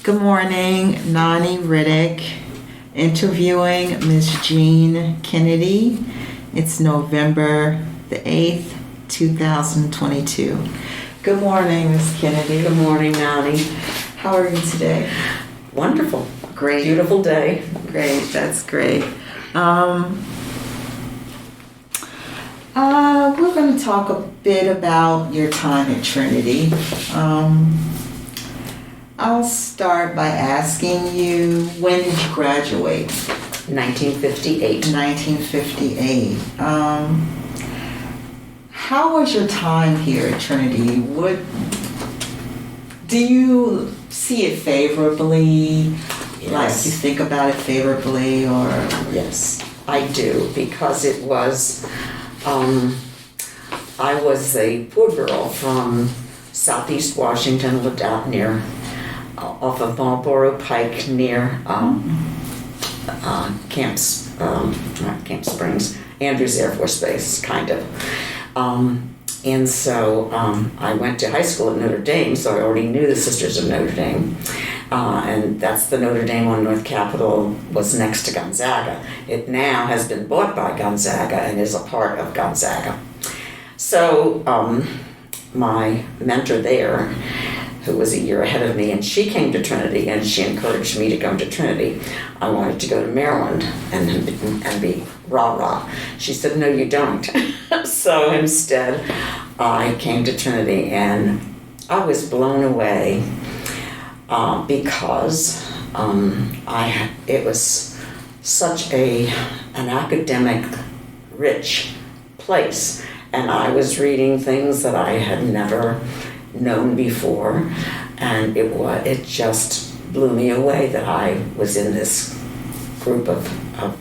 Good morning, Nanni Riddick, interviewing Ms. Jean Kennedy. It's November the 8th, 2022. Good morning, Ms. Kennedy. Good morning, Nanni. How are you today? Wonderful. Great. Beautiful day. Great, that's great. We're going to talk a bit about your time at Trinity. I'll start by asking you, when did you graduate? 1958. 1958. How was your time here at Trinity? Do you see it favorably? Yes. Like you think about it favorably, or? Yes, I do, because it was, I was a poor girl from Southeast Washington, lived out near, off of Marlboro Pike near not Camp Springs, Andrews Air Force Base, kind of. And so I went to high school at Notre Dame, so I already knew the Sisters of Notre Dame. And that's the Notre Dame on North Capitol, was next to Gonzaga. It now has been bought by Gonzaga and is a part of Gonzaga. So my mentor there, who was a year ahead of me, and she came to Trinity and she encouraged me to come to Trinity. I wanted to go to Maryland and be rah-rah. She said, no, you don't. So instead, I came to Trinity and I was blown away because it was such an academic rich place, and I was reading things that I had never known before, and it just blew me away that I was in this group of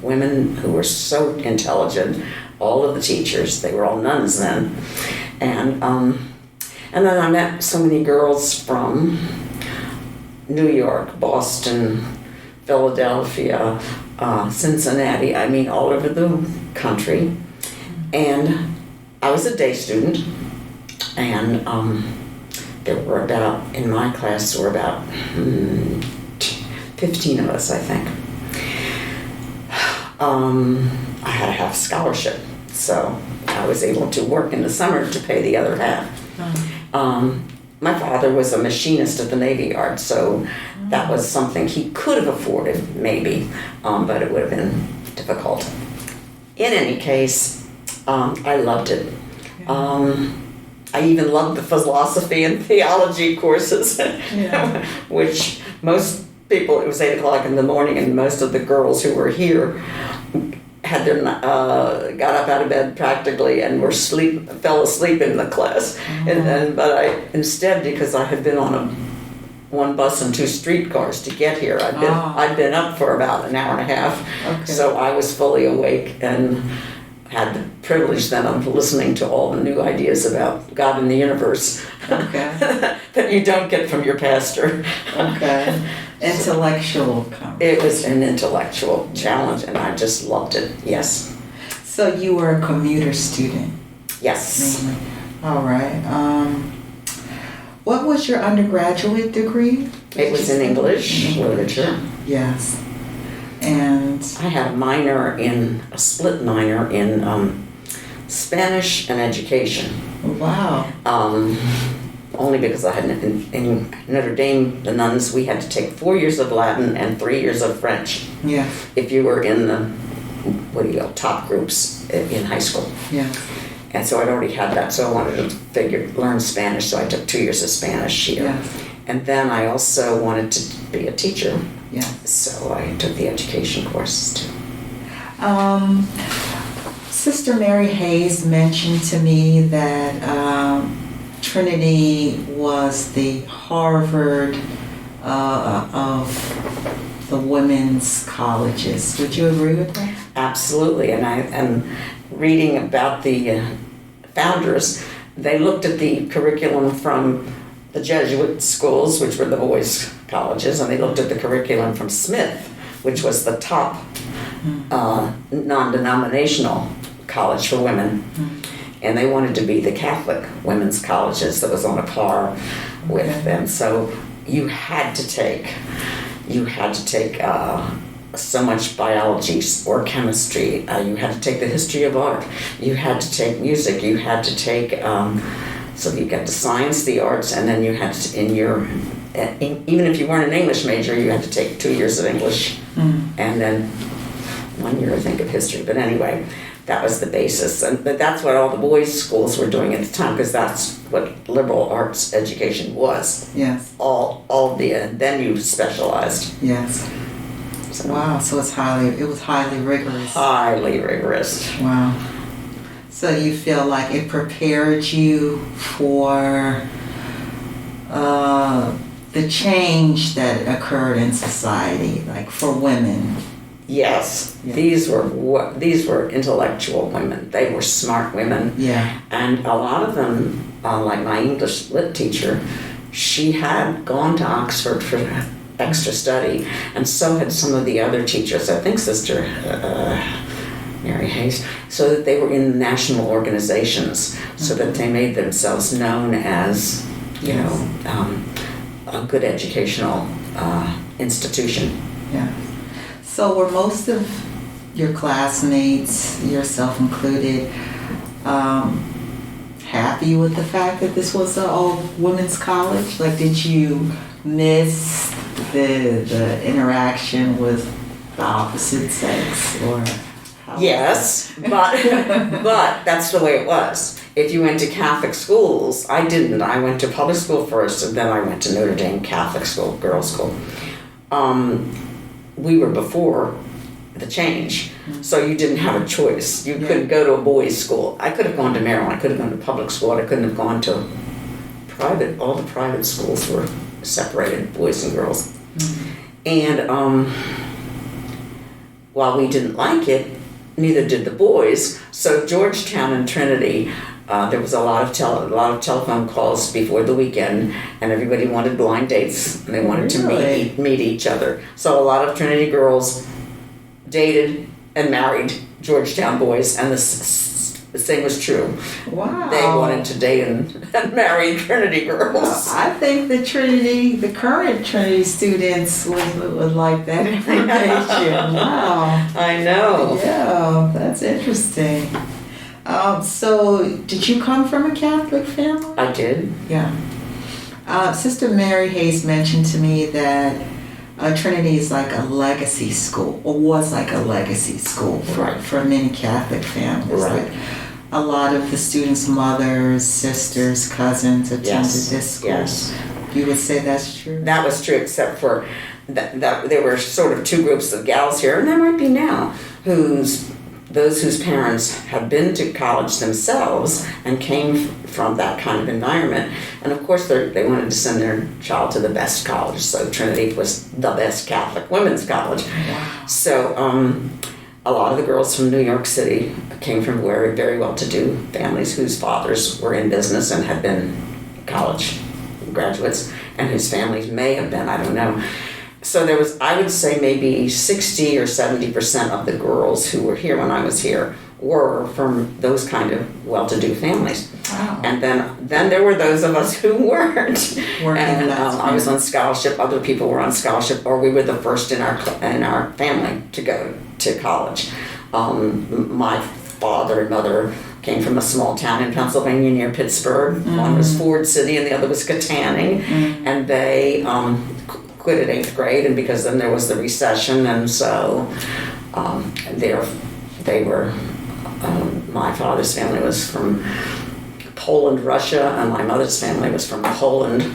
women who were so intelligent. All of the teachers, they were all nuns then, and then I met so many girls from New York, Boston, Philadelphia, Cincinnati, I mean all over the country. And I was a day student, and there were about, in my class, there were about 15 of us, I think. I had a half scholarship, so I was able to work in the summer to pay the other half. My father was a machinist at the Navy Yard, so that was something he could have afforded, maybe, but it would have been difficult. In any case, I loved it. I even loved the philosophy and theology courses, which most people, it was 8 o'clock in the morning, and most of the girls who were here had their got up out of bed practically and fell asleep in the class. But instead, because I had been on one bus and 2 streetcars to get here, I'd been up for about an hour and a half. Okay. So I was fully awake and had the privilege then of listening to all the new ideas about God and the universe. Okay. That you don't get from your pastor. Okay. Intellectual conversation. It was an intellectual challenge, and I just loved it. Yes. So you were a commuter student? Yes. Mainly. All right. What was your undergraduate degree? It was in English literature. Yes. And I had a split minor in Spanish and education. Wow. Only because I had in Notre Dame, the nuns, we had to take 4 years of Latin and 3 years of French. Yeah. If you were in the top groups in high school. Yeah. And so I'd already had that, so I wanted to learn Spanish, so I took 2 years of Spanish here. Yeah. And then I also wanted to be a teacher. Yeah. So I took the education courses too. Sister Mary Hayes mentioned to me that Trinity was the Harvard of the women's colleges. Would you agree with that? Absolutely, and reading about the founders, they looked at the curriculum from the Jesuit schools, which were the boys' colleges, and they looked at the curriculum from Smith, which was the top non-denominational college for women. And they wanted to be the Catholic women's colleges that was on a par with them. So you had to take so much biology or chemistry. You had to take the history of art. You had to take music. You had to take so you got the science, the arts, and then you had to even if you weren't an English major, you had to take 2 years of English, and then 1 year I think of history. But anyway, that was the basis, but that's what all the boys' schools were doing at the time, because that's what liberal arts education was. Yes. Then you specialized. Yes. So, Wow. So it was highly rigorous. highly rigorous. Wow. So you feel like it prepared you for the change that occurred in society, like for women. Yes, Yeah. these were intellectual women. They were smart women. Yeah. And a lot of them, like my English lit teacher, she had gone to Oxford for extra study, and so had some of the other teachers. I think Sister Mary Hayes, so that they were in national organizations, so that they made themselves known as, a good educational institution. Yeah. So were most of your classmates, yourself included, happy with the fact that this was an all-women's college? Like, did you miss the interaction with the opposite sex, or how? Yes, but that's the way it was. If you went to Catholic schools, I didn't. I went to public school first, and then I went to Notre Dame Catholic school, girls' school. We were before the change, so you didn't have a choice. You couldn't go to a boys' school. I could have gone to Maryland. I could have gone to public school. I couldn't have gone to private. All the private schools were separated, boys and girls. And while we didn't like it, neither did the boys. So Georgetown and Trinity, there was a lot of telephone calls before the weekend, and everybody wanted blind dates, and they wanted to meet each other. So a lot of Trinity girls dated and married Georgetown boys, and the same was true. Wow. They wanted to date and marry Trinity girls. I think the current Trinity students would like that information. Wow. I know. Yeah, that's interesting. So, did you come from a Catholic family? I did. Yeah. Sister Mary Hayes mentioned to me that Trinity is like a legacy school, or was like a legacy school for many Catholic families. Right. Like, a lot of the students' mothers, sisters, cousins attended this school. Yes. You would say that's true? That was true, except for that there were sort of two groups of gals here, and there might be now, those whose parents had been to college themselves and came from that kind of environment. And of course they wanted to send their child to the best college, so Trinity was the best Catholic women's college. Wow. So a lot of the girls from New York City came from very, very well-to-do families whose fathers were in business and had been college graduates, and whose families may have been, I don't know. So there was, I would say, maybe 60 or 70% of the girls who were here when I was here were from those kind of well-to-do families. Wow. And then there were those of us who weren't. And I was on scholarship, other people were on scholarship, or we were the first in our family to go to college. My father and mother came from a small town in Pennsylvania near Pittsburgh. One was Ford City and the other was Katanning. And they quit at 8th grade, and because then there was the recession, and so they were, my father's family was from Poland, Russia, and my mother's family was from Poland,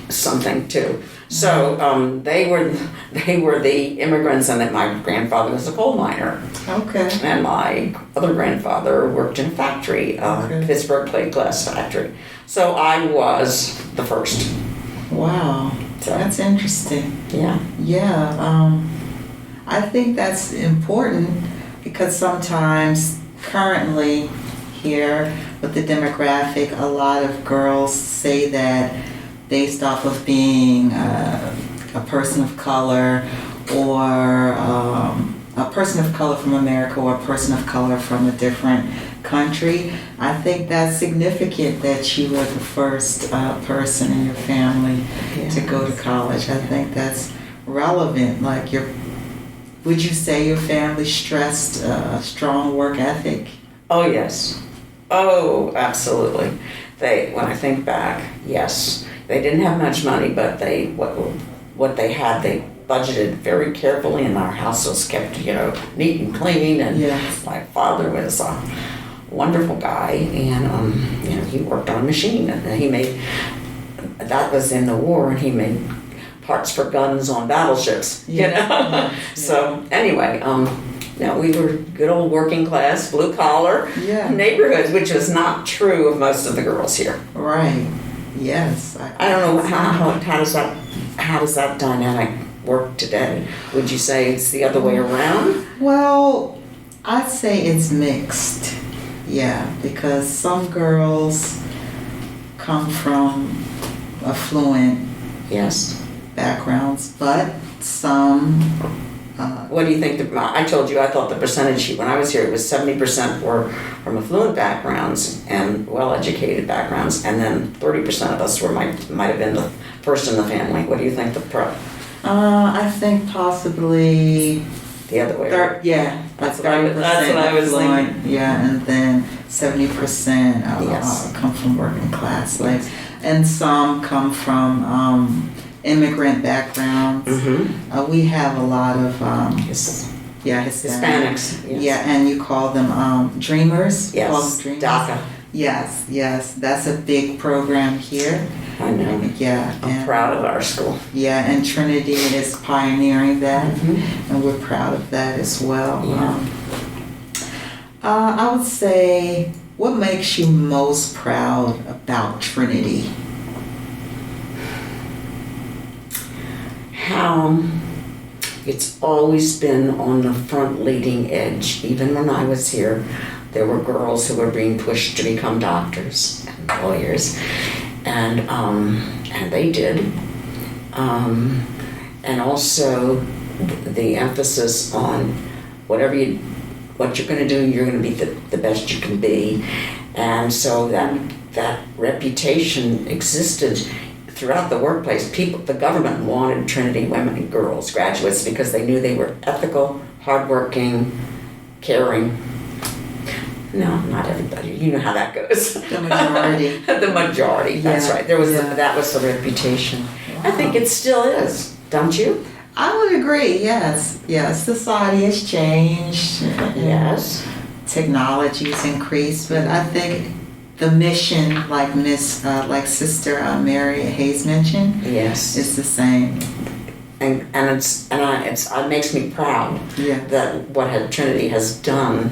something too. So they were the immigrants, and that my grandfather was a coal miner. Okay. And my other grandfather worked in a factory, Pittsburgh plate glass factory. So I was the first. Wow. So, that's interesting. Yeah. Yeah. I think that's important because sometimes, currently here with the demographic, a lot of girls say that based off of being a person of color, or a person of color from America, or a person of color from a different country. I think that's significant that you were the first person in your family to go to college. I think that's relevant. Like would you say your family stressed a strong work ethic? Oh, yes. Oh, absolutely. When I think back, yes. They didn't have much money, but what they had, they budgeted very carefully, and our house was kept, neat and clean. And Yes. my father was a wonderful guy, and he worked on a machine, and that was in the war, and he made parts for guns on battleships. Yeah. So anyway, we were good old working class, blue collar neighborhoods, which was not true of most of the girls here. Right. Yes. I don't know how does that dynamic work today? Would you say it's the other way around? Well, I'd say it's mixed. Yeah, because some girls come from affluent backgrounds, but some. What do you think? I told you I thought the percentage when I was here it was 70% were from affluent backgrounds and well-educated backgrounds, and then 30% of us might have been the first in the family. What do you think I think possibly the other way around. That's 30%. That's what I was thinking. Yeah, and then 70% come from working class, and some come from immigrant backgrounds. Mm-hmm. We have a lot of Hispanics. Yes. Yeah, and you call them dreamers. Yes. Call them dreamers. DACA. Yes, that's a big program here. I know. Yeah, I'm proud of our school. Yeah, and Trinity is pioneering that, Mm-hmm. and we're proud of that as well. Yeah. I would say, what makes you most proud about Trinity? How it's always been on the front leading edge. Even when I was here, there were girls who were being pushed to become doctors and lawyers, and they did. And also the emphasis on what you're going to do, you're going to be the best you can be, and so that reputation existed throughout the workplace. The government wanted Trinity women and girls, graduates, because they knew they were ethical, hardworking, caring. No, not everybody. You know how that goes. The majority. The majority. That's right. That was the reputation. Wow. I think it still is. Don't you? I would agree. Yes. Society has changed. Yes. Technology's increased, but I think the mission, like Sister Mary Hayes mentioned, is the same. And it makes me proud that what Trinity has done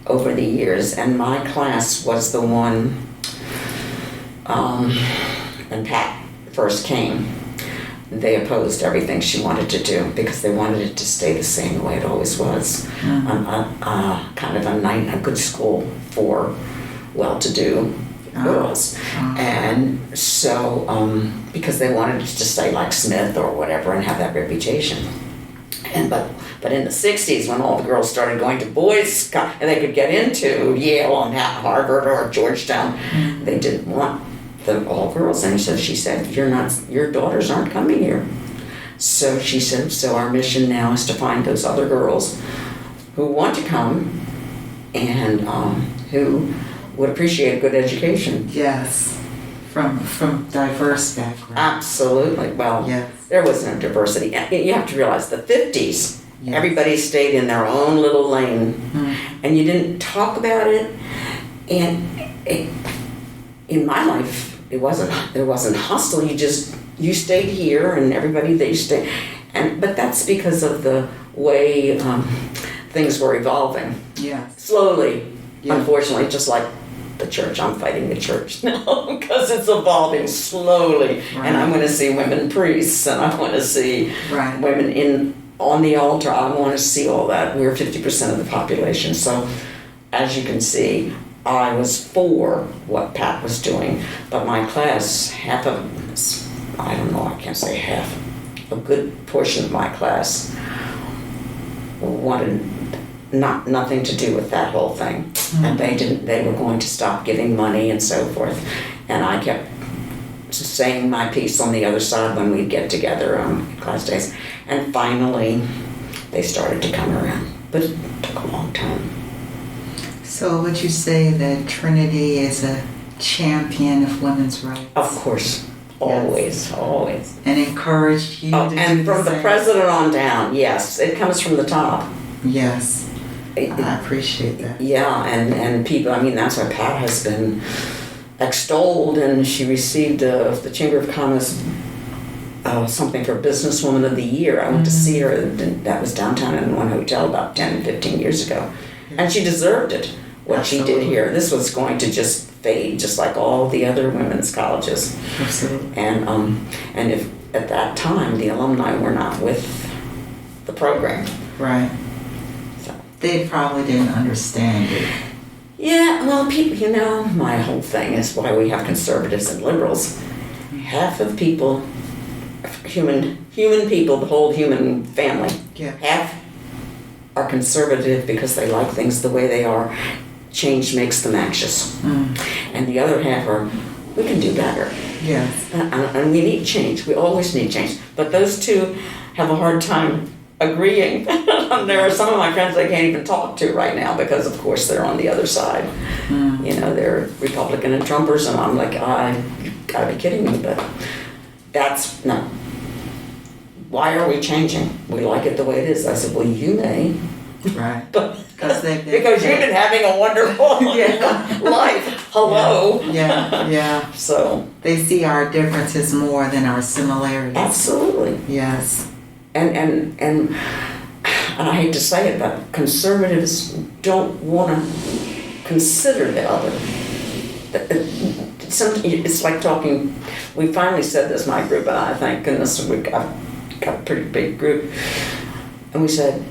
over the years. And my class was the one when Pat first came. They opposed everything she wanted to do because they wanted it to stay the same way it always was. Mm-hmm. Kind of a good school for well-to-do girls. And so, because they wanted it to stay like Smith or whatever and have that reputation. But in the 60s, when all the girls started going to boys' and they could get into Yale and Harvard or Georgetown, they didn't want them all girls. And so she said, your daughters aren't coming here. So she said, so our mission now is to find those other girls who want to come and who would appreciate a good education. Yes, from diverse backgrounds. Absolutely. Well, there was no diversity. You have to realize the 50s, everybody stayed in their own little lane, and you didn't talk about it. And in my life, it wasn't hostile. You stayed here, and everybody stayed. But that's because of the way things were evolving. Yes. Slowly, unfortunately, just like the church. I'm fighting the church now because it's evolving slowly. Right. And I want to see women priests, and I want to see women on the altar. I want to see all that. We're 50% of the population. So as you can see, I was for what Pat was doing, but my class, half of them, I don't know, I can't say half, a good portion of my class wanted nothing to do with that whole thing. And they were going to stop giving money and so forth. And I kept saying my piece on the other side when we'd get together on class days. And finally, they started to come around. But it took a long time. So would you say that Trinity is a champion of women's rights? Of course. Always, always. And encouraged you to do and from the same? president on down, yes. It comes from the top. Yes. I appreciate that. Yeah, and people, I mean, that's why Pat has been extolled, and she received the Chamber of Commerce something for Businesswoman of the Year. I went to see her, that was downtown in one hotel about 10, 15 years ago. And she deserved it, what she did here. This was going to just fade, just like all the other women's colleges. Absolutely. And if at that time the alumni were not with the program. Right. So. They probably didn't understand it. Yeah, well, people, my whole thing is why we have conservatives and liberals. Half of people, human people, the whole human family, half are conservative because they like things the way they are. Change makes them anxious. And the other half are, we can do better. Yes. And we need change. We always need change. But those two have a hard time agreeing. There are some of my friends I can't even talk to right now because, of course, they're on the other side. They're Republican and Trumpers, and I'm like, you gotta be kidding me. But no. Why are we changing? We like it the way it is. I said, well, you may. Right. Because you've been having a wonderful life. Hello. Yeah. So they see our differences more than our similarities. Absolutely. Yes. And I hate to say it, but conservatives don't want to consider the other. It's like talking. We finally said this, my group and I. Thank goodness we got a pretty big group, and we said.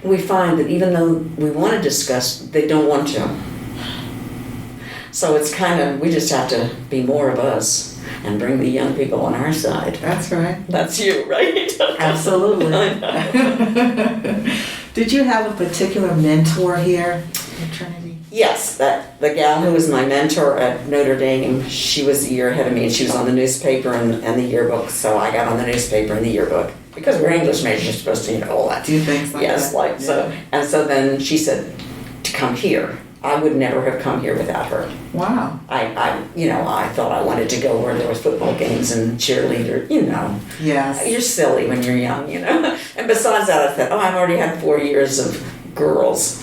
We find that even though we want to discuss, they don't want to. So it's we just have to be more of us and bring the young people on our side. That's right. That's you, right? Absolutely. Did you have a particular mentor here at Trinity? Yes, the gal who was my mentor at Notre Dame, she was a year ahead of me, and she was on the newspaper and the yearbook, so I got on the newspaper and the yearbook. Because we're English majors, you're supposed to all that. Do things like that. Yes, so. And so then she said to come here. I would never have come here without her. Wow. I thought I wanted to go where there was football games and cheerleader, Yes. You're silly when you're young, And besides that, I thought, I've already had 4 years of girls.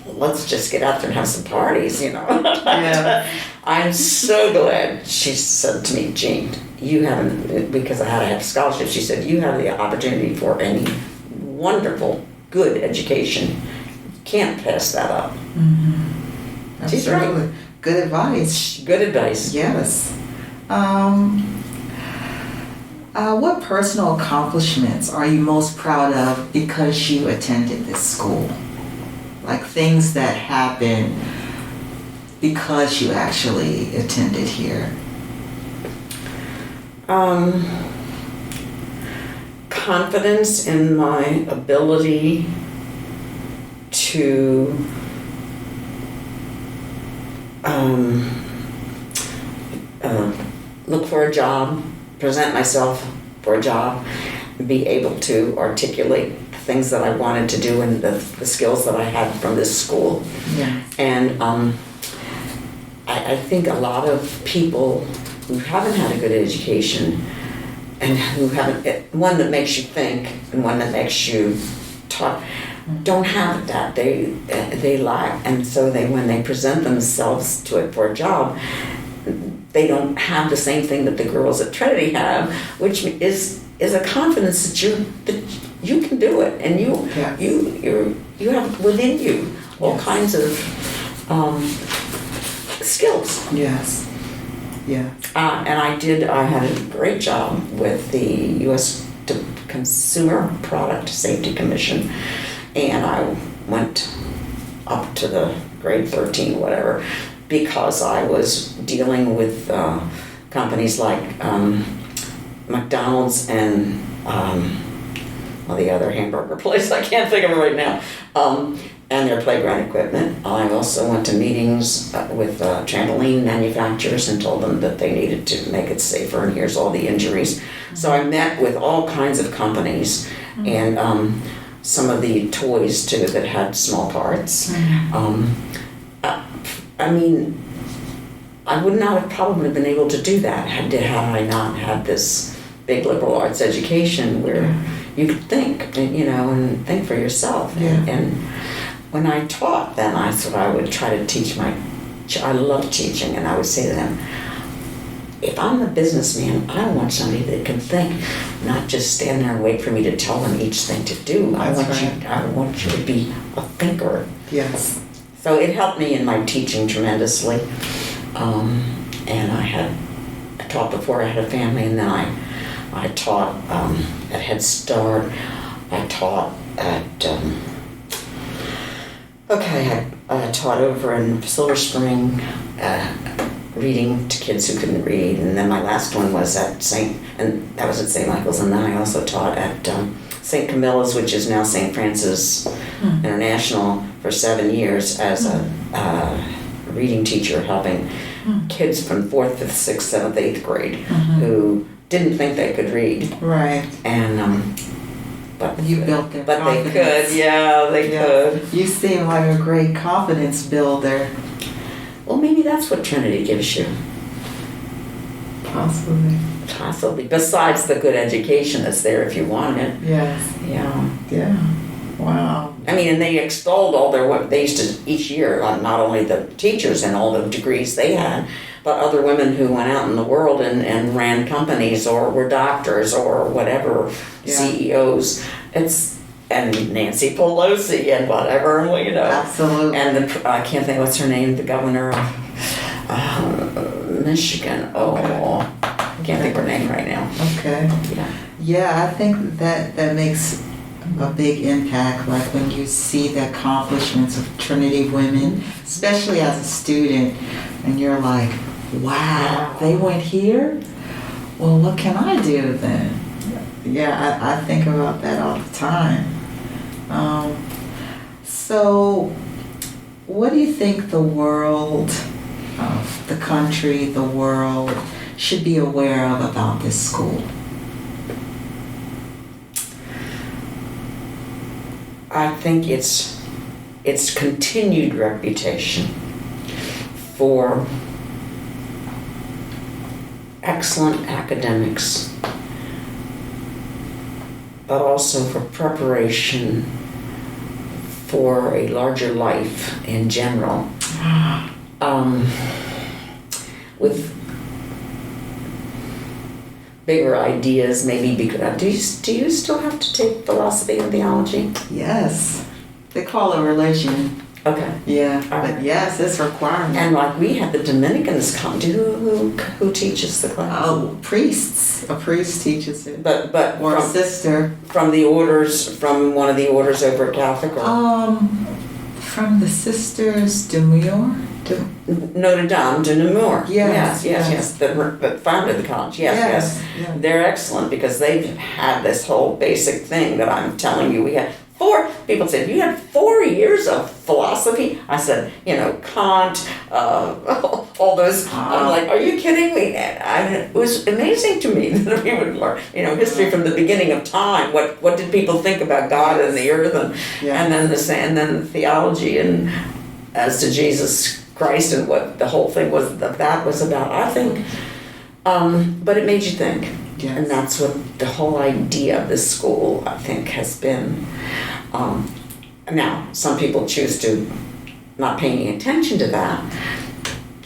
Let's just get out there and have some parties, Yeah. I'm so glad she said to me, Jean, you haven't, because I had to have a scholarship, she said, you have the opportunity for any wonderful, good education. Can't pass that up. Mm-hmm. She's right. Good advice. Good advice. Yes. What personal accomplishments are you most proud of because you attended this school? Like things that happened because you actually attended here. Confidence in my ability to look for a job, present myself for a job, be able to articulate the things that I wanted to do and the skills that I had from this school. Yeah. And I think a lot of people who haven't had a good education and who haven't, one that makes you think and one that makes you talk, don't have that. They lack, and so when they present themselves for a job, they don't have the same thing that the girls at Trinity have, which is a confidence that you can do it, and you have within you all kinds of skills. Yes. Yeah. And I had a great job with the U.S. Consumer Product Safety Commission, and I went up to the grade 13, whatever, because I was dealing with companies like McDonald's and the other hamburger place, I can't think of it right now, and their playground equipment. I also went to meetings with trampoline manufacturers and told them that they needed to make it safer, and here's all the injuries. So I met with all kinds of companies and some of the toys too that had small parts. I mean, I would not have probably been able to do that had I not had this big liberal arts education where you could think, and think for yourself. And when I taught, then I would try to teach I love teaching, and I would say to them, if I'm a businessman, I want somebody that can think, not just stand there and wait for me to tell them each thing to do. I want you to be a thinker. Yes. So it helped me in my teaching tremendously. And I taught before I had a family, and then I taught at HerStory. I taught at I taught over in Silver Spring, reading to kids who couldn't read, and then my last one was at St. Michael's, and then I also taught at St. Camilla's, which is now St. Francis International, for 7 years as a reading teacher, helping kids from 4th, 5th, 6th, 7th, 8th grade who didn't think they could read. Right. And but you built their but confidence. they could, they could. You seem like a great confidence builder. Well, maybe that's what Trinity gives you. Possibly. Besides the good education that's there if you want it. Yes. Yeah. Wow. I mean, and they extolled all they used to each year, not only the teachers and all the degrees they had, but other women who went out in the world and ran companies or were doctors or whatever, CEOs. And Nancy Pelosi and whatever, Absolutely. And I can't think what's her name, the governor of Michigan. I can't think of her name right now. Okay. Yeah, I think that makes a big impact, like when you see the accomplishments of Trinity women, especially as a student, and you're like, wow, they went here? Well, what can I do then? Yeah, I think about that all the time. So, what do you think the world, the country, the world, should be aware of about this school? I think its continued reputation for excellent academics, but also for preparation for a larger life in general, with bigger ideas, maybe. Because do you still have to take philosophy and theology? Yes, they call it religion. Okay. Yeah, but yes, it's a requirement. And like we had the Dominicans come. Who teaches the class? Oh, priests. A priest teaches it. But or a sister from the orders, from one of the orders over at Catholic. Or? From the Sisters de Muir. Notre Dame de Nemours. Yes. That founded the college. Yes. They're excellent because they've had this whole basic thing that I'm telling you. We had 4 people said, you had 4 years of philosophy? I said, Kant, all those. I'm like, are you kidding me? It was amazing to me that we would learn, history from the beginning of time. What did people think about God and the earth, and then the theology and as to Jesus Christ and what the whole thing was about. I think, but it made you think. Yes. And that's what the whole idea of this school, I think, has been. Now, some people choose to not pay any attention to that.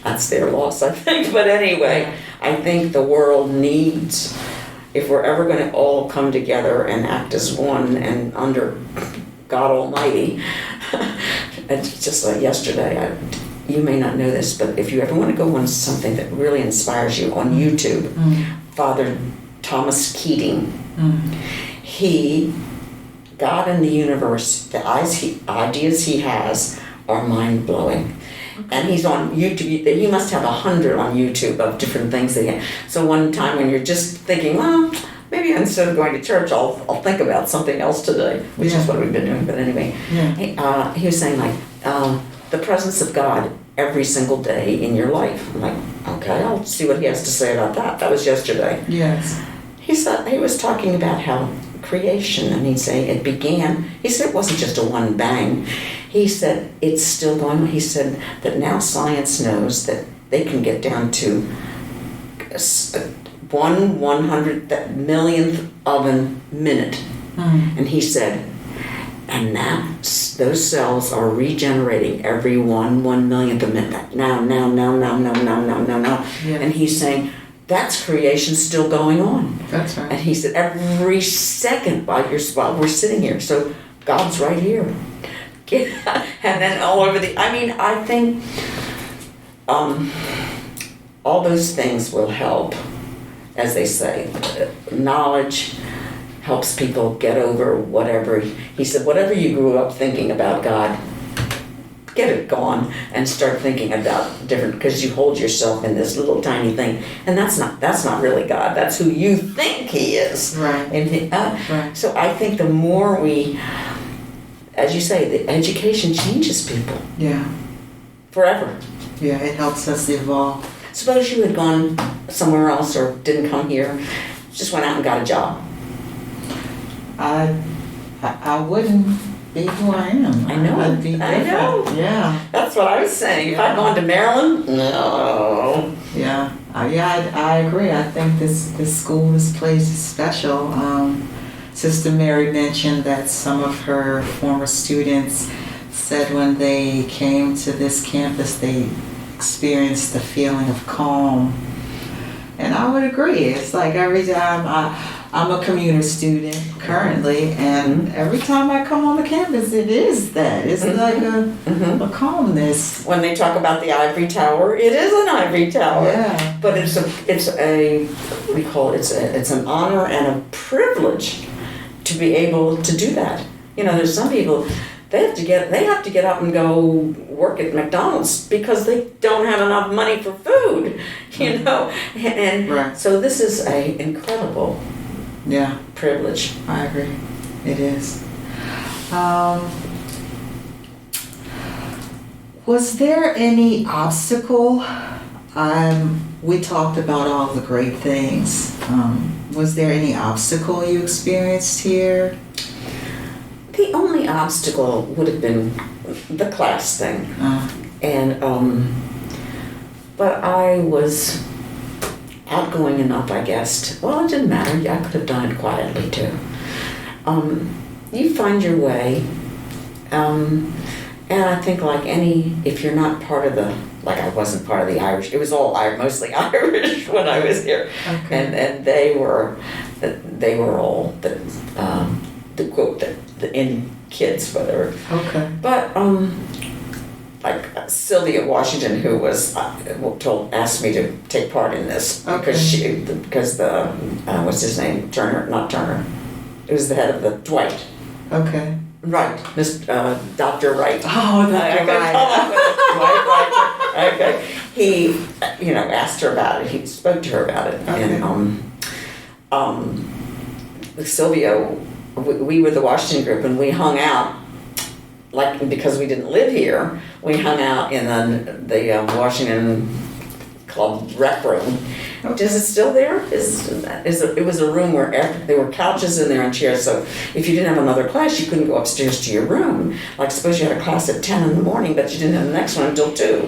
That's their loss, I think. But anyway, I think the world needs, if we're ever going to all come together and act as one and under God Almighty. It's just like yesterday, you may not know this, but if you ever want to go on something that really inspires you on YouTube, Father Thomas Keating, God and the universe, the ideas he has are mind-blowing. And he's on YouTube. He must have 100 on YouTube of different things that he has. So one time when you're just thinking, well, maybe instead of going to church, I'll think about something else today, which is what we've been doing. But anyway, he was saying like the presence of God every single day in your life. I'm like, okay, I'll see what he has to say about that. That was yesterday. Yes. He was talking about how creation, and he's saying it began. He said it wasn't just a one bang. He said it's still going on. He said that now science knows that they can get down to 1/100 millionth of a minute. And he said, and now those cells are regenerating every 1/1 millionth of a minute. Now. Yeah. And he's saying, that's creation still going on. That's right. And he said, every second while we're sitting here. So God's right here. And then all over I think all those things will help, as they say. Knowledge helps people get over whatever. He said, whatever you grew up thinking about God, get it gone and start thinking about different, because you hold yourself in this little tiny thing, and that's not really God. That's who you think He is. Right. And Right. So I think the more we, as you say, the education changes people Yeah. forever. Yeah, it helps us evolve. Suppose you had gone somewhere else or didn't come here, just went out and got a job. I wouldn't be who I am. I know. I'd be I know. different. Yeah. That's what I was saying. If I'd gone to Maryland, no. Yeah. I agree. I think this school, this place is special. Sister Mary mentioned that some of her former students said when they came to this campus, they experienced the feeling of calm. And I would agree. It's like every time I'm a commuter student currently, and every time I come on the campus, it is that. It's like a calmness. When they talk about the ivory tower, it is an ivory tower. Yeah. But it's we call it, it's an honor and a privilege to be able to do that. There's some people, they have to get up and go work at McDonald's because they don't have enough money for food, and Right. So this is a incredible privilege. I agree. It is. Was there any obstacle? We talked about all the great things. Was there any obstacle you experienced here? The only obstacle would have been the class thing. But I was outgoing enough, I guess. Well, it didn't matter. I could have done it quietly too. You find your way. And I think if you're not part of I wasn't part of the Irish. It was all mostly Irish when I was here. Okay. And they were all the quote, the in kids, whatever. Okay. But Sylvia Washington, who was asked me to take part in this because the what's his name, not Turner, it was the head of the Dwight. Okay. Right, Dr. Wright. Oh, Dr. Wright. Okay. He, asked her about it. He spoke to her about it, Okay. and Sylvia. We were the Washington group, and we hung out, because we didn't live here, we hung out in the Washington Club rec room. Okay. Is it still there? It was a room where there were couches in there and chairs, so if you didn't have another class, you couldn't go upstairs to your room. Suppose you had a class at 10 in the morning, but you didn't have the next one until 2.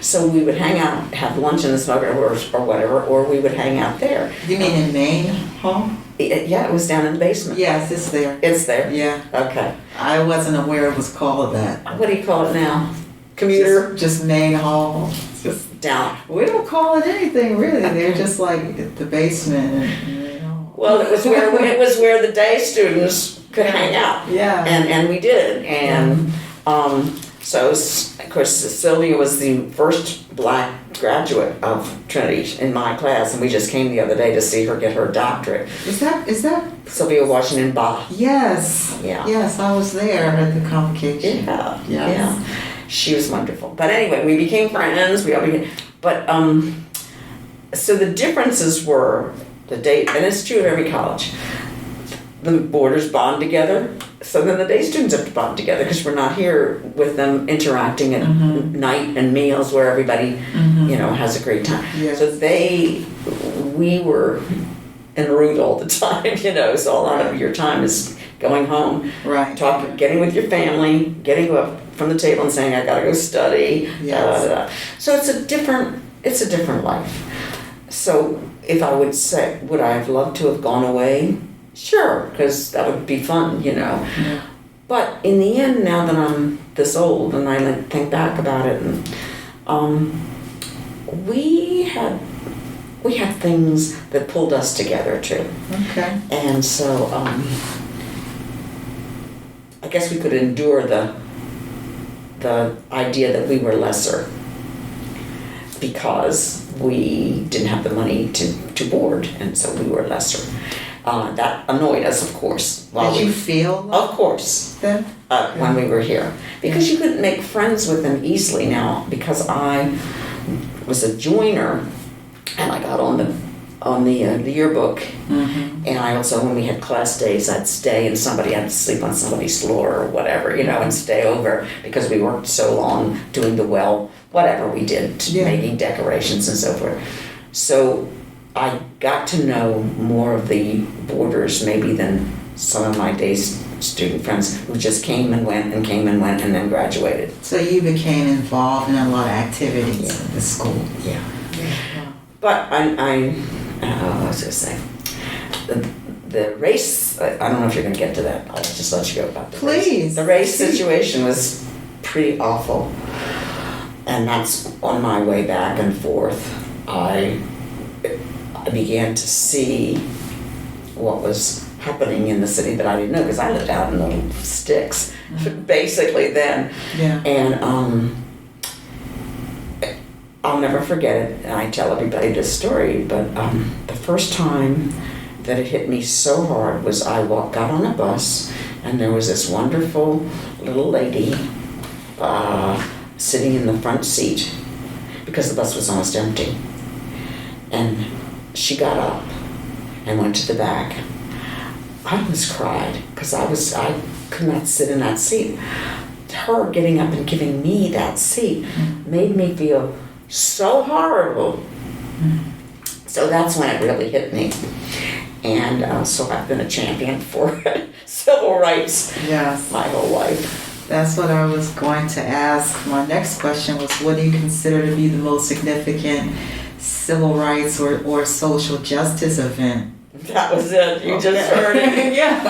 So we would hang out, have lunch in the smoker or whatever, or we would hang out there. You mean in Main Hall? Yeah, it was down in the basement. Yes, it's there. It's there? Yeah. Okay. I wasn't aware it was called that. What do you call it now? Commuter? Just Main Hall. Just Down. We don't call it anything really. They're just like the basement. Well, it was where the day students could hang out. Yeah. And we did. And so of course Sylvia was the first black graduate of Trinity in my class, and we just came the other day to see her get her doctorate. Is that Sylvia Washington Bach. Yes. Yeah. Yes, I was there at the convocation. Yeah. Yes. Yeah. She was wonderful. But anyway, we became friends. So the differences were and it's true of every college, the boarders bond together. So then the day students have to bond together because we're not here with them interacting at night and meals where everybody, has a great time. Yes. So we were en route all the time, so a lot of your time is going home, Right. getting with your family, getting up from the table and saying, I gotta go study. Yes. So it's a different life. So if I would say, would I have loved to have gone away? Sure, because that would be fun, Yeah. But in the end, now that I'm this old and I think back about it, and we had things that pulled us together too. Okay. And so I guess we could endure the idea that we were lesser because we didn't have the money to board, and so we were lesser. That annoyed us, of course. Did you feel Of course, that? when we were here. Because you couldn't make friends with them easily now, because I was a joiner, and I got on the yearbook, and I also, when we had class days, I'd stay and somebody had to sleep on somebody's floor or whatever, and stay over because we worked so long doing whatever we did, making decorations and so forth. So I got to know more of the boarders maybe than some of my day student friends who just came and went and then graduated. So you became involved in a lot of activities at the school. Yeah. But I was going to say, the race, I don't know if you're going to get to that. I'll just let you go about the race. Please. The race situation was pretty awful. And that's on my way back and forth. I began to see what was happening in the city that I didn't know, because I lived out in the sticks, basically then. Yeah. And I'll never forget it, and I tell everybody this story, but the first time that it hit me so hard was I got on a bus, and there was this wonderful little lady sitting in the front seat because the bus was almost empty. And she got up and went to the back. I almost cried because I could not sit in that seat. Her getting up and giving me that seat made me feel so horrible. So that's when it really hit me. And so I've been a champion for civil rights my whole life. That's what I was going to ask. My next question was, what do you consider to be the most significant civil rights or social justice event? That was it. You just heard it. Yeah.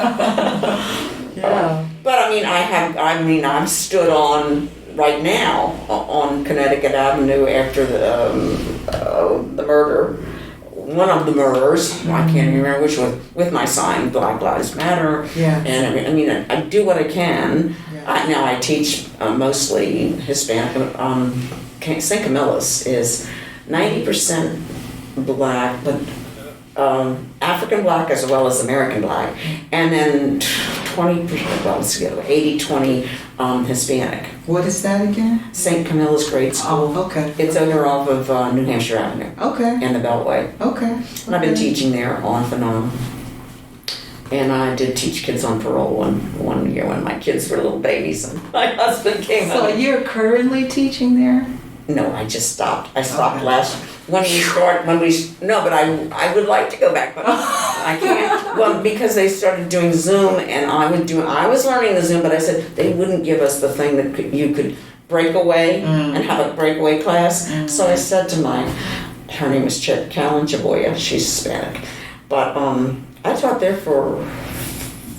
But I've stood on right now on Connecticut Avenue after the murder. One of the murders, I can't even remember which one, with my sign, Black Lives Matter. Yeah. And I do what I can. Yeah. Now I teach mostly Hispanic. St. Camilla's is 90% Black, but African Black as well as American Black, and then 20%, well, let's get 80-20 Hispanic. What is that again? St. Camilla's Grade School. Oh, okay. It's over off of New Hampshire Avenue. Okay. And the Beltway. Okay. And I've been teaching there off and on. And I did teach kids on parole one year when my kids were little babies and my husband came So home. you're currently teaching there? No, I just stopped. I stopped but I would like to go back, but I can't. Well, because they started doing Zoom, and I was learning the Zoom, but I said they wouldn't give us the thing that you could break away and have a breakaway class. So I said to her name is Callan Chaboya, she's Hispanic, but I taught there for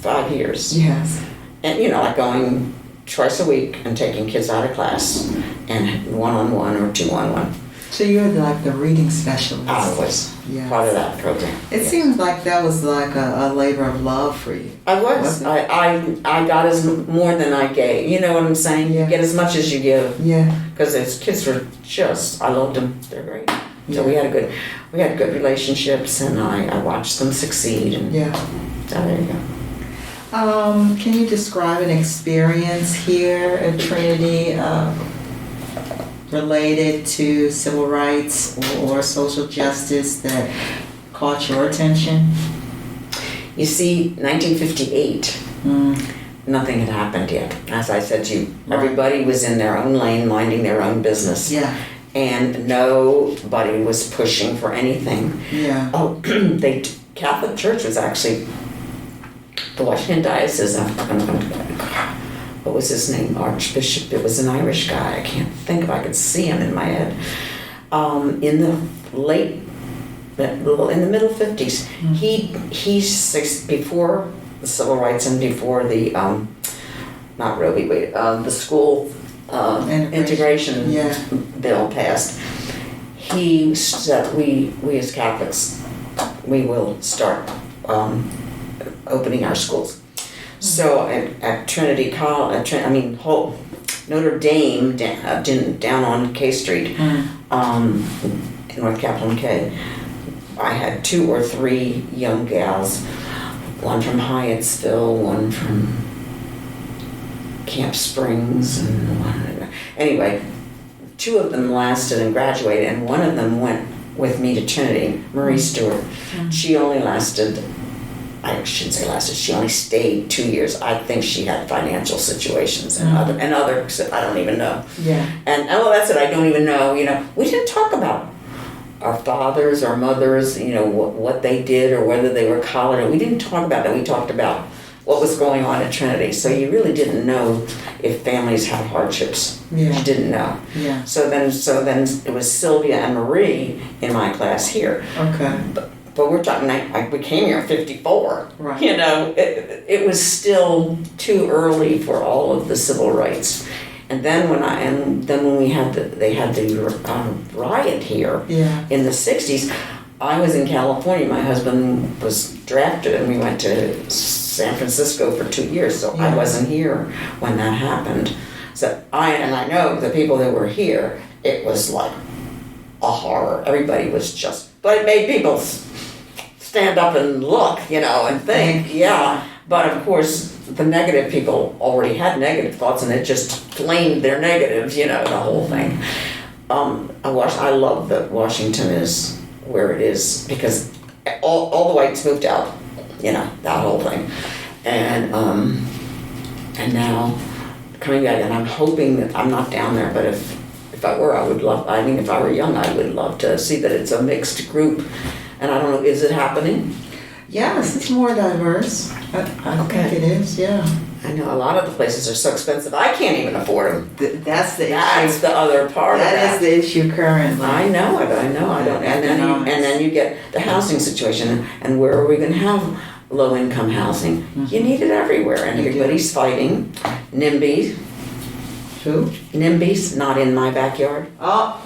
5 years. Yes. And like going twice a week and taking kids out of class and 1-on-1 or 2-on-1. So you're like the reading specialist. I was part of that program. It seems like that was like a labor of love for you. I was. I got more than I gave. You know what I'm saying? Yeah. You get as much as you give. Yeah. Because those kids were I loved them. They're great. So we had good relationships, and I watched them succeed. And so there you go. Can you describe an experience here at Trinity related to civil rights or social justice that caught your attention? You see, 1958, nothing had happened yet. As I said to you, everybody was in their own lane, minding their own business. Yeah. And nobody was pushing for anything. Yeah. Oh, Catholic Church was actually, the Washington Diocese, what was his name? Archbishop, it was an Irish guy. I can't think if I could see him in my head. In the middle 50s, he's before the civil rights and before the, not Roe v. Wade, the school integration bill passed. He said, we as Catholics, we will start opening our schools. So at Trinity College, Notre Dame down on K Street, North Capitol and K, I had 2 or 3 young gals, one from Hyattsville, one from Camp Springs, and anyway, 2 of them lasted and graduated, and one of them went with me to Trinity, Marie Stewart. She only lasted, I shouldn't say lasted, she only stayed 2 years. I think she had financial situations and other I don't even know. Yeah. And that's it, I don't even know, we didn't talk about our fathers, our mothers, what they did or whether they were college. We didn't talk about that. We talked about what was going on at Trinity. So you really didn't know if families had hardships. Yeah. You didn't know. Yeah. So then it was Sylvia and Marie in my class here. Okay. But we're talking, we came here in 54. Right. It was still too early for all of the civil rights. And then when they had the riot here in the 60s, I was in California. My husband was drafted, and we went to San Francisco for 2 years. So I wasn't here when that happened. So I know the people that were here, it was like a horror. Everybody was but it made people stand up and look, and think. Yeah. But of course, the negative people already had negative thoughts, and it just flamed their negative, the whole thing. I love that Washington is where it is, because all the whites moved out, that whole thing. And now coming back, and I'm hoping that I'm not down there, but if I were, if I were young, I would love to see that it's a mixed group. And I don't know, is it happening? Yes, it's more diverse. I think it is, yeah. I know a lot of the places are so expensive, I can't even afford them. That's the issue. That's the other part of that. That is the issue currently. I know it. And then you get the housing situation, and where are we going to have low-income housing? Mm-hmm. You need it everywhere, and everybody's fighting. NIMBYs. Who? NIMBYs, not in my backyard. Oh.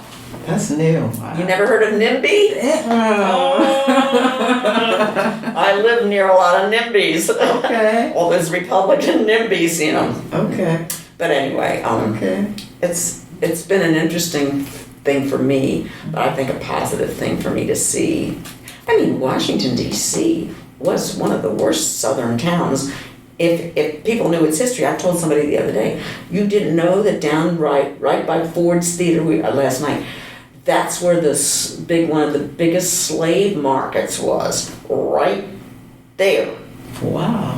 That's new. Wow. You never heard of NIMBY? I live near a lot of NIMBYs. Okay. All those Republican NIMBYs, Okay. But anyway, it's been an interesting thing for me, but I think a positive thing for me to see. Washington, D.C. was one of the worst southern towns. If people knew its history, I told somebody the other day, you didn't know that down right by Ford's Theater last night, that's where one of the biggest slave markets was, right there. Wow.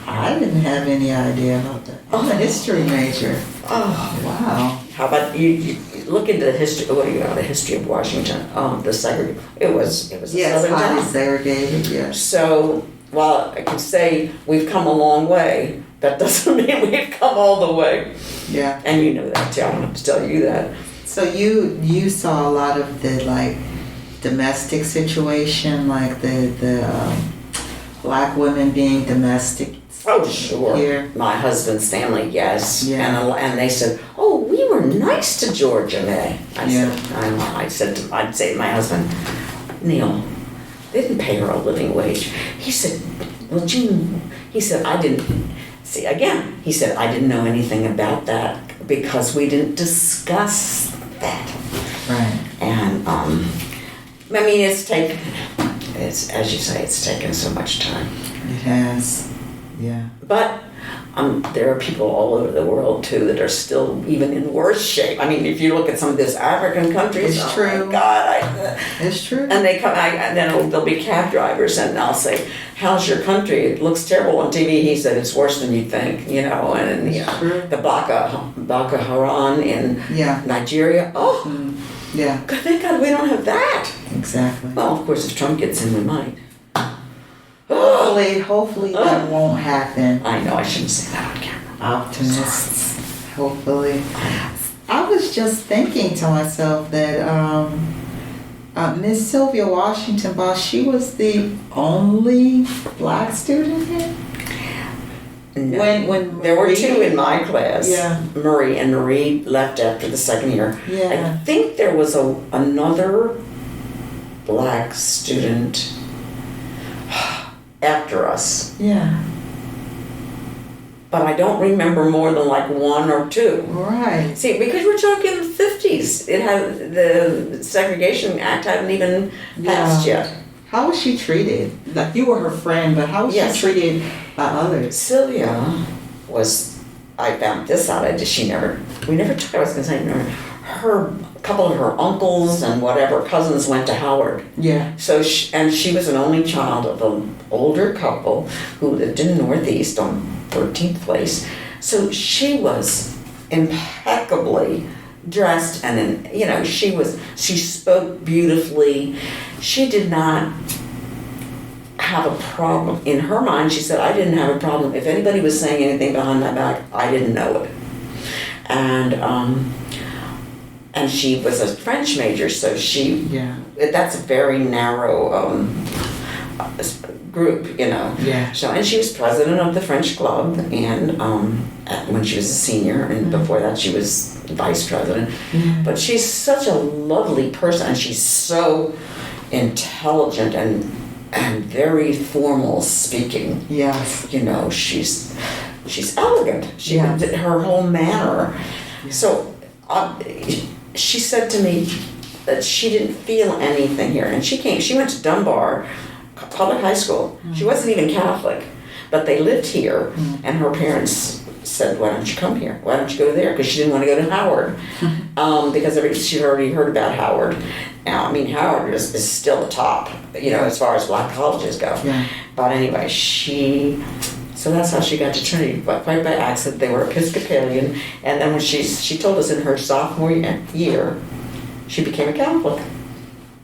I didn't have any idea about that. I'm a history major. Oh, wow. How about you look into the history? What do you know? The history of Washington. The segregation. It was a southern town. Highly segregated. Yes. So while I can say we've come a long way, that doesn't mean we've come all the way. Yeah. And you know that too. I don't have to tell you that. So you saw a lot of the domestic situation, like the black women being domestic. Oh, sure. Here. My husband's family, yes. Yeah. And they said, "Oh, we were nice to Georgia May." I'd say to my husband, "Neil, they didn't pay her a living wage." He said, "Well, Gene," he said, "I didn't see again." He said, "I didn't know anything about that because we didn't discuss that." Right. And it's as you say, it's taken so much time. It has. Yeah. But there are people all over the world too that are still even in worse shape. I mean, if you look at some of these African countries, It's oh true. my God, It's true. and they come, and then there'll be cab drivers, and I'll say, "How's your country? It looks terrible on TV." He said, "It's worse than you think," you know. And It's true. the Boko Haram in Yeah. Nigeria. Oh, Yeah. God, thank God we don't have that. Exactly. Well, of course, if Trump gets in, we might. Hopefully that won't happen. I know I shouldn't say that on camera. Optimists. Hopefully. I was just thinking to myself that Miss Sylvia Washington Boss, she was the only black student here? No. When There were Marie- two in my class. Yeah. Marie left after the second year. Yeah. I think there was another black student after us, Yeah. but I don't remember more than like one or two. Right. See, because we're talking the 50s, it had the Segregation Act hadn't even passed yet. How was she treated? Like, you were her friend, but how was Yes. she treated by others? Sylvia was, I found this out, we never took, I was gonna say, a couple of her uncles and whatever cousins went to Howard. Yeah. So, she was an only child of an older couple who lived in Northeast on 13th place. So she was impeccably dressed, and she spoke beautifully. She did not have a problem. In her mind, she said, I didn't have a problem. If anybody was saying anything behind my back, I didn't know it. And she was a French major, so that's a very narrow group, you know. Yeah. So, and she was president of the French club, and when she was a senior, and before that she was vice president. But she's such a lovely person, and she's so intelligent and very formal speaking. Yes. You know, she's elegant. Her whole manner. Yeah. So she said to me that she didn't feel anything here, and she went to Dunbar Public High School. She wasn't even Catholic, but they lived here, and her parents said, "Why don't you come here? Why don't you go there?" Because she didn't want to go to Howard, because she'd already heard about Howard. Now, I mean, Howard is still the top, you know, as far as black colleges go. Yeah. But anyway, so that's how she got to Trinity, but quite by accident. They were Episcopalian, and then when she told us in her sophomore year, she became a Catholic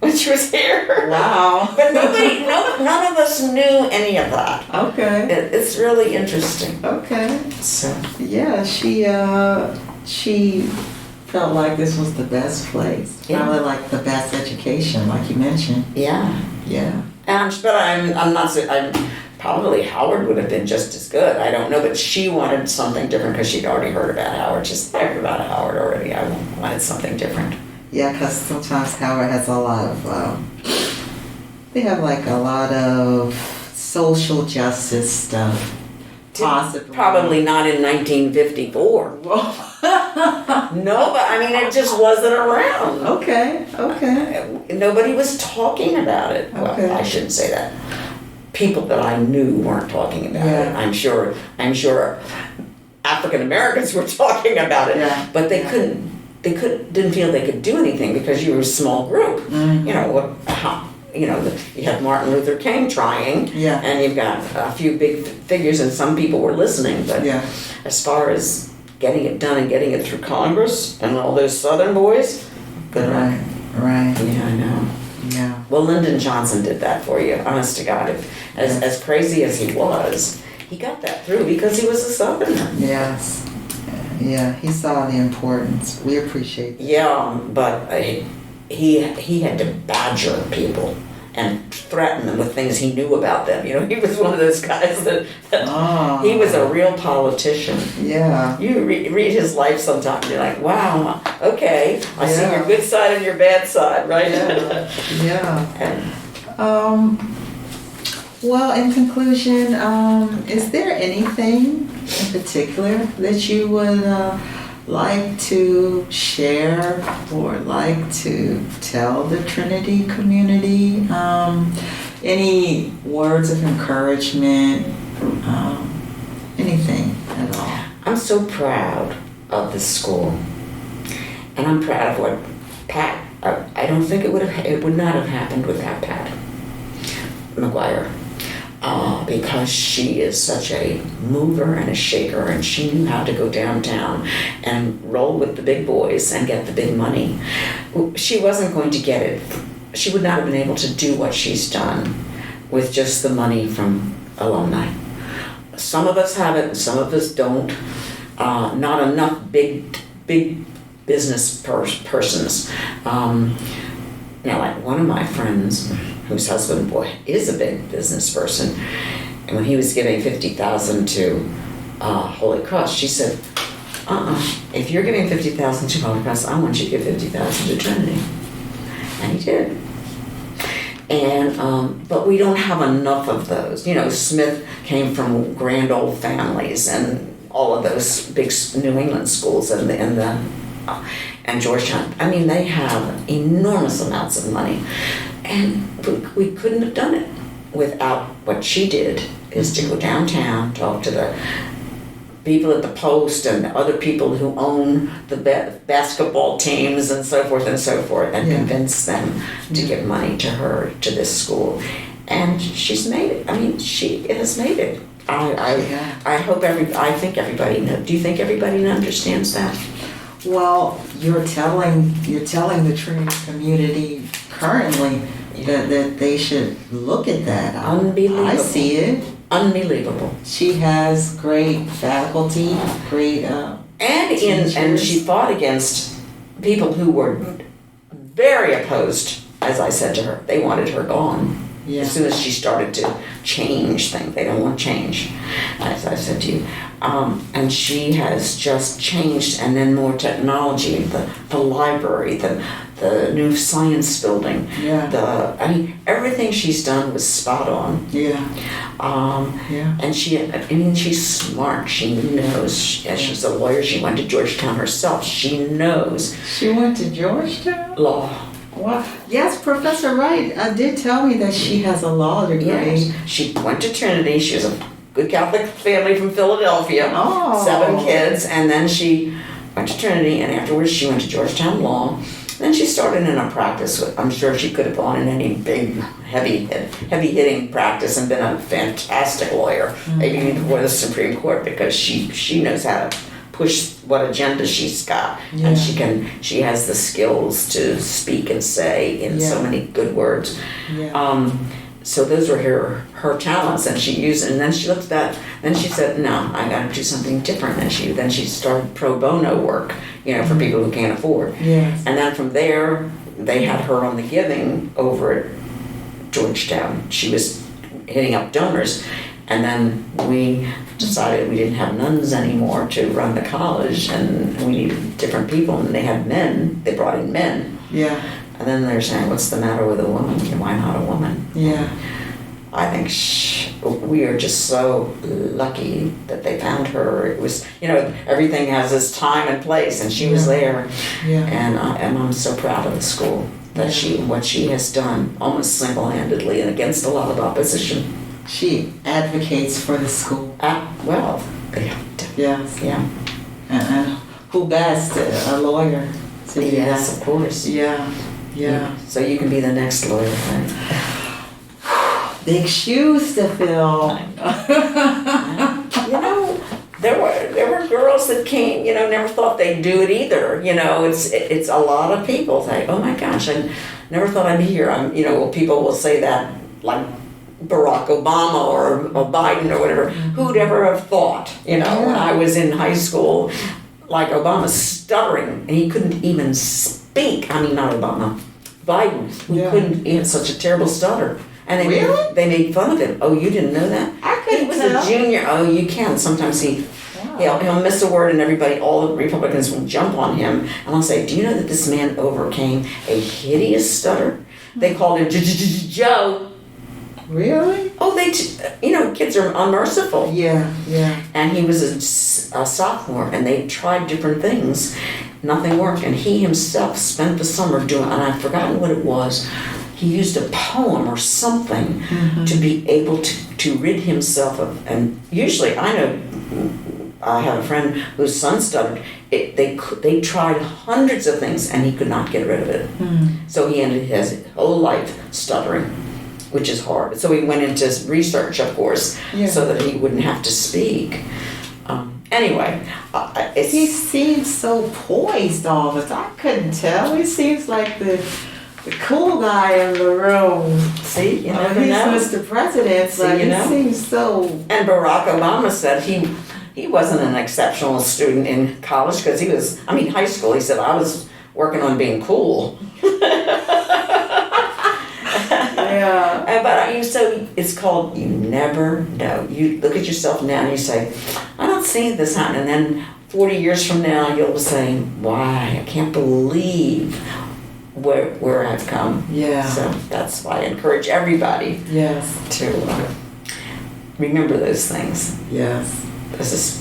when she was here. Wow. But none of us knew any of that. Okay. It's really interesting. Okay. So Yeah, she felt like this was the best place. Yeah. Probably like the best education, like you mentioned. yeah, Yeah. but I'm not saying probably Howard would have been just as good. I don't know, but she wanted something different because she'd already heard about Howard. I heard about Howard already. I wanted something different. Yeah, because sometimes Howard has a lot of, they have like a lot of social justice stuff. Possibly. Probably not in 1954. No, but I mean, it just wasn't around. Okay. Nobody was talking about it. Well, Okay. I shouldn't say that. People that I knew weren't talking about it. Yeah. I'm sure African Americans were talking about it, Yeah. but they didn't feel they could do anything because you were a small group. Mhm. You know, you have Martin Luther King trying, Yeah. and you've got a few big figures, and some people were listening. But Yeah. as far as getting it done and getting it through Congress and all those Southern boys, good luck. Right. Yeah, I know. Yeah. Well, Lyndon Johnson did that for you, honest to God. As crazy as he was, he got that through because he was a Southerner. Yes. Yeah, he saw the importance. We appreciate that. Yeah, but he had to badger people and threaten them with things he knew about them. You know, he was one of those guys that Oh. he was a real politician. Yeah. You read his life sometime, and you're like, wow, okay, I see Yeah. your good side and your bad side, right? Yeah. And Well, in conclusion, is there anything in particular that you would like to share or like to tell the Trinity community? Any words of encouragement? Anything at I'm so proud of this school, and I'm proud of what Pat. I don't think it would not have happened without Pat McGuire, because she is such a mover and a shaker, and she knew how to go downtown and roll with the big boys and get the big money. She wasn't going to get it. She would not have been able to do what she's done with just the money from alumni. Some of us have it, and some of us don't. Not enough big business persons. Like one of my friends, whose husband, boy, is a big business person, and when he was giving $50,000 to Holy Cross, she said, if you're giving $50,000 to Holy Cross, I want you to give $50,000 to Trinity. And he did. And but we don't have enough of those. Smith came from grand old families, and all of those big New England schools and Georgetown. I mean, they have enormous amounts of money, and we couldn't have done it without what she did. Is to go downtown, talk to the people at the Post and other people who own the basketball teams and so forth, and convince them to give money to her, to this school. And she's made it. I mean, she has made it. I hope I think everybody knows. Do you think everybody understands that? Well, you're telling the Trinity community currently that they should look at that. Unbelievable. I see it. Unbelievable. She has great faculty, great and she fought against people who were very opposed. As I said to her, they wanted her gone. Yeah. As soon as she started to change things, they don't want change, as I said to you. And she has just changed, and then more technology, the library, the new science building. Yeah. Everything she's done was spot on. Yeah. And she's smart. She knows. She's a lawyer. She went to Georgetown herself. She knows. She went to Georgetown? Law. Wow. Yes, Professor Wright did tell me that she has a law degree. Yes. She went to Trinity. She was a good Catholic family from Philadelphia. Oh. 7 kids. And then she went to Trinity, and afterwards she went to Georgetown Law. Then she started in a practice. I'm sure she could have gone in any big, heavy-hitting practice and been a fantastic lawyer, maybe before the Supreme Court, because she knows how to push what agenda she's got, and she has the skills to speak and say in so many good words. So those were her talents, and she used it. And then she looked at that. Then she said, "No, I got to do something different." And then she started pro bono work, for people who can't afford. Yes. And then from there, they had her on the giving over at Georgetown. She was hitting up donors. And then we decided we didn't have nuns anymore to run the college, and we needed different people, and they had men. They brought in men. Yeah. And then they're saying, "What's the matter with a woman? Why not a woman?" Yeah. I think we are just so lucky that they found her. It was, everything has its time and place, and she was there. Yeah. And I'm so proud of the school that what she has done almost single-handedly and against a lot of opposition. She advocates for the school. Well, Yes. Yeah. And who best? A lawyer. To do Yes, that. of course. Yeah. So you can be the next lawyer, right? Big shoes to fill. There were girls that came, never thought they'd do it either. It's a lot of people say, "Oh my gosh, I never thought I'd be here." People will say that, like Barack Obama or Biden or whatever. Who'd ever have thought? When I was in high school, like Obama's stuttering and he couldn't even speak. I mean, not Obama, Biden, who couldn't. He had such a terrible stutter. And they made fun of him. Oh, you didn't know that? I couldn't He was tell. a junior. Oh, you can. Sometimes he'll miss a word, and all the Republicans will jump on him. And I'll say, "Do you know that this man overcame a hideous stutter? They called him Joe." Really? Oh, kids are unmerciful. Yeah. And he was a sophomore, and they tried different things. Nothing worked, and he himself spent the summer doing, and I've forgotten what it was. He used a poem or something to be able to rid himself of, and usually I know I have a friend whose son stuttered. They tried hundreds of things and he could not get rid of it. So he ended his whole life stuttering, which is hard. So he went into research, of course, so that he wouldn't have to speak. Anyway, he seems so poised all the time. I couldn't tell. He seems like the cool guy in the room. See, you never know. He's Mr. President, but he seems so. And Barack Obama said he wasn't an exceptional student in college because he was. I mean, high school. He said I was working on being cool. Yeah. But so it's called you never know. You look at yourself now and you say, I don't see this happening. And then 40 years from now, you'll be saying, why? I can't believe where I've come. Yeah. So that's why I encourage everybody to remember those things. Yes. This is.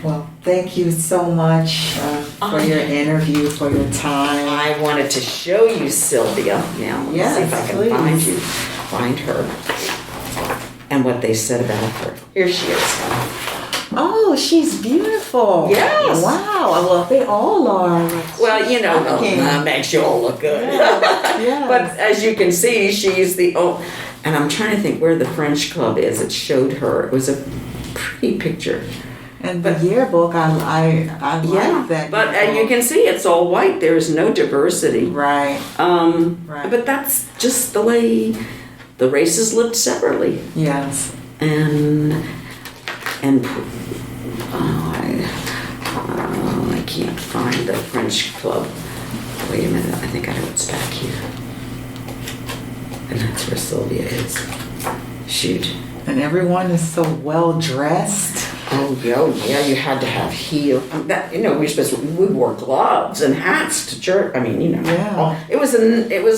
Well, thank you so much for your interview, for your time. I wanted to show you Sylvia now. Let me see if I can find her, and what they said about her. Here she is. Oh, she's beautiful. Yes. Wow. Well, they all are. Well, you know, that makes you all look good. Yeah. But as you can see, she's and I'm trying to think where the French club is. It showed her. It was a pretty picture. And the yearbook, I like that. But you can see it's all white. There is no diversity. Right. Right. But that's just the way the races lived separately. Yes. And I can't find the French club. Wait a minute. I think I know it's back here. And that's where Sylvia is. Shoot. And everyone is so well dressed. Oh yeah, you had to have heels. We wore gloves and hats to church. I mean, it was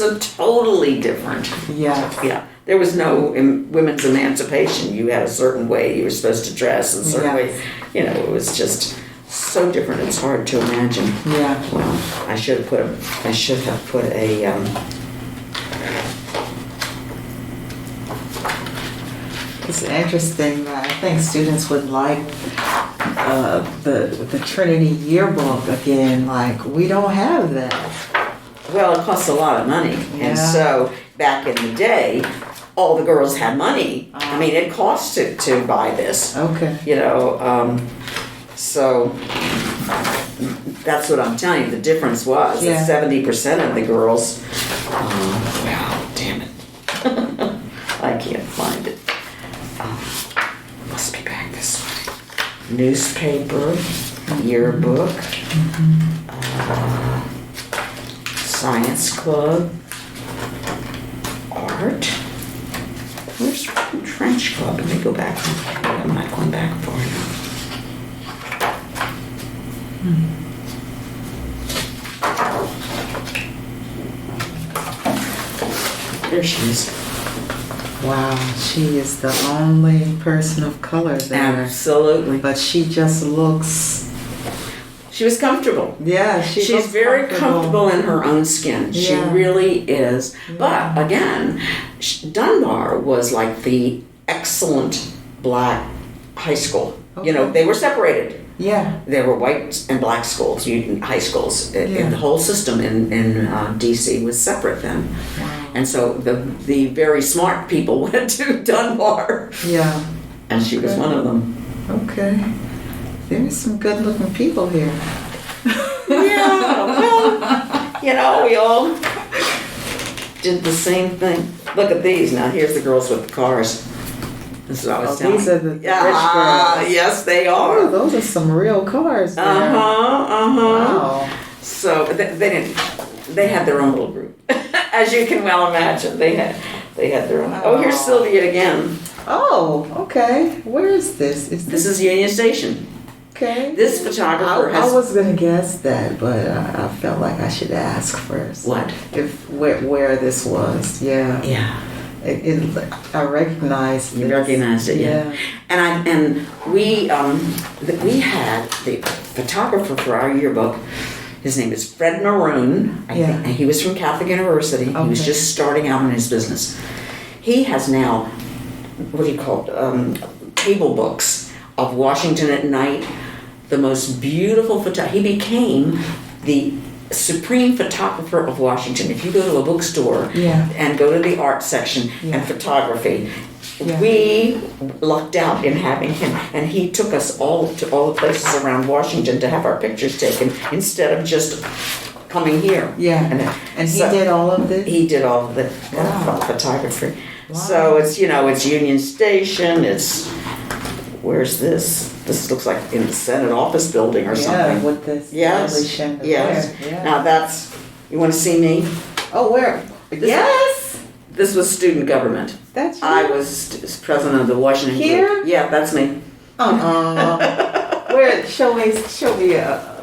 a totally different. Yeah. There was no women's emancipation. You had a certain way you were supposed to dress, and a certain way. It was just so different. It's hard to imagine. Yeah. Well, I should have put a. It's interesting. I think students would like the Trinity yearbook again. Like, we don't have that. Well, it costs a lot of money, and so back in the day, all the girls had money. I mean, it cost to buy this. Okay. So that's what I'm telling you. The difference was that 70% of the girls. Wow, damn it! I can't find it. Must be back this way. Newspaper, yearbook, science club, art. Where's French club? Let me go back. I'm not going back far enough. There she is. Wow, she is the only person of color there. Absolutely. But she just looks. She was comfortable. Yeah, she's very comfortable in her own skin. She really is. Yeah. But again, Dunbar was like the excellent black high school. Okay. They were separated. Yeah. There were white and black schools, high schools. The whole system in D.C. was separate then. Wow. And so the very smart people went to Dunbar. Yeah. And she was one of them. Okay. There's some good looking people here. Well, we all did the same thing. Look at these. Now, here's the girls with the cars. This is what I was telling you. These are the rich girls. Yes, they are. Oh, those are some real cars there. Wow. So they had their own little group. As you can well imagine, they had their own. Oh, here's Sylvia again. Oh, okay. Where is this? This is Union Station. Okay. This photographer has. I was gonna guess that, but I felt like I should ask first. What? Where this was? Yeah. Yeah. I recognized. You recognized it, yeah. And we had the photographer for our yearbook. His name is Fred Maroon. I think, and he was from Catholic University. Okay. He was just starting out in his business. He has now, what do you call it, table books of Washington at night. The most beautiful he became the supreme photographer of Washington. If you go to a bookstore Yeah. and go to the art section Yeah. and photography, Yeah. we lucked out in having him, and he took us all to all the places around Washington to have our pictures taken instead of just coming here. Yeah. And he did all of this? He did all of the Wow. photography. Wow. So it's, it's Union Station, it's, where's this? This looks like in the Senate office building or Yeah, something. with this Yes, lovely chandelier. yes. Yeah. Now that's, you want to see me? Oh, where? Yes! This was student government. That's you? I was president of the Washington Here? group. Yeah, that's me. Where? Show me.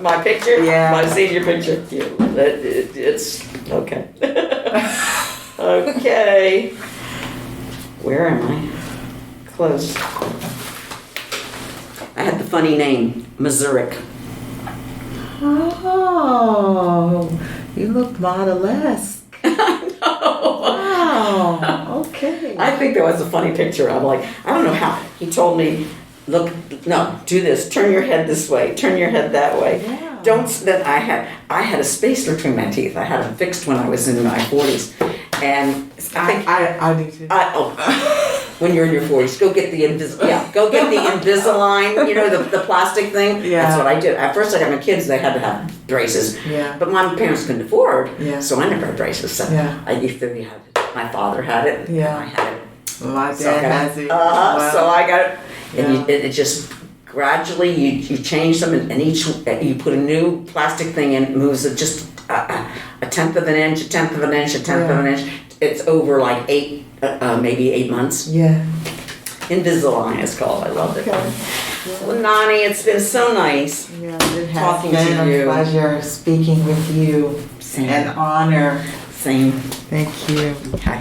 My picture? Yeah. My senior picture. It's okay. Okay. Where am I? Close. I had the funny name, Missouri. Oh, you look model-esque. Wow. Okay. I think that was a funny picture. I'm like, I don't know how. He told me, look, no, do this. Turn your head this way. Turn your head that way. Yeah. Don't. Then I had a space between my teeth. I had them fixed when I was in my 40s, and I think I do too. when you're in your 40s, go get the go get the Invisalign. The plastic thing. Yeah. That's what I did. At first, I got my kids. They had to have braces. Yeah. But my parents couldn't afford. Yeah. So I never had braces. So Yeah. I either had it. My father had it. Yeah. I had it. My So I dad got has it. Wow. So I got it. And Yeah. it just gradually you change them, and each you put a new plastic thing in, it moves it just a tenth of an inch, a tenth of an inch, a tenth of an inch. It's over like maybe 8 months. Yeah. Invisalign is called. I love it. Okay. Well, Nanni, it's been so nice. Yeah, it has Talking been to a you. pleasure speaking with you. Same. An honor. Same. Thank you. Hi.